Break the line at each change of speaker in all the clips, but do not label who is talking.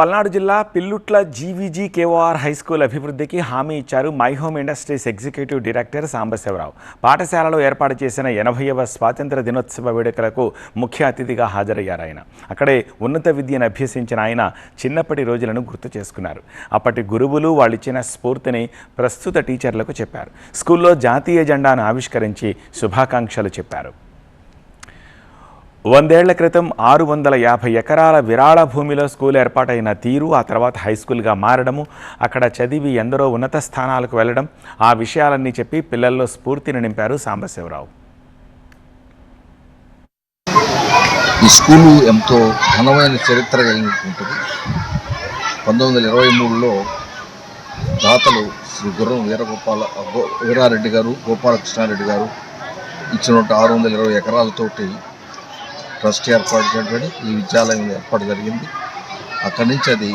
పల్నాడు జిల్లా Pillutla GVG కేఓఆర్ high school అభివృద్ధికి హామీ ఇచ్చారు my home industries executive director Sambasivarao. పాఠశాలలో ఏర్పాటు చేసిన 80వ స్వాతంత్ర దినోత్సవ వేడుకలకు ముఖ్య అతిథిగా హాజరయ్యారు ఆయన. అక్కడే ఉన్నత విద్యను అభ్యసించిన ఆయన చిన్నప్పటి రోజులను గుర్తు చేసుకున్నారు. అప్పటి గురువులు వాళ్ళిచ్చిన స్ఫూర్తిని ప్రస్తుత టీచర్లకు చెప్పారు. స్కూల్లో జాతీయ జెండాను ఆవిష్కరించి శుభాకాంక్షలు చెప్పారు. 100 ఏళ్ల క్రితం 650 ఎకరాల విరాళ భూమిలో స్కూల్ ఏర్పాటైన తీరు, ఆ తర్వాత హై స్కూల్గా మారడము, అక్కడ చదివి ఎందరో ఉన్నత స్థానాలకు వెళ్ళడం, ఆ విషయాలన్నీ చెప్పి పిల్లల్లో స్ఫూర్తిని నింపారు సాంబశివరావు.
ఈ స్కూలు ఎంతో ఘనమైన చరిత్ర కలిగినటువంటిది. 1923లో దాతలు శ్రీ గుర్రం వీరారెడ్డి గారు, గోపాలకృష్ణారెడ్డి గారు ఇచ్చినట్టు 620 ఎకరాలతోటి ట్రస్ట్ ఏర్పాటు చేయబడి ఈ విద్యాలయం ఏర్పాటు జరిగింది. అక్కడి నుంచి అది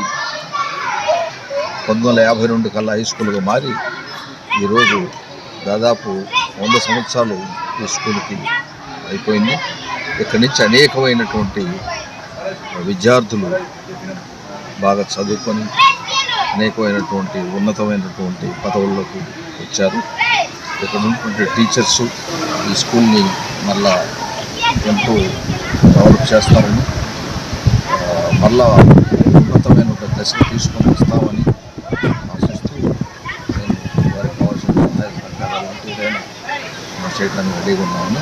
1952 కల్లా హై స్కూల్గా మారి ఈరోజు దాదాపు 100 సంవత్సరాలు ఈ స్కూల్కి అయిపోయింది. ఇక్కడి నుంచి అనేకమైనటువంటి విద్యార్థులు బాగా చదువుకొని అనేకమైనటువంటి ఉన్నతమైనటువంటి పదవుల్లోకి వచ్చారు. ఇక్కడ ఉన్నటువంటి టీచర్సు ఈ స్కూల్ని మళ్ళా ఎంతో డెవలప్ చేస్తారని, మళ్ళా ఉన్నతమైన ఒక దశకు తీసుకొని వస్తామని ఆశిస్తూ నేను వారికి కావాల్సిన సహాయ సహకారాలు ఏదైనా చేయడానికి రెడీగా ఉన్నామని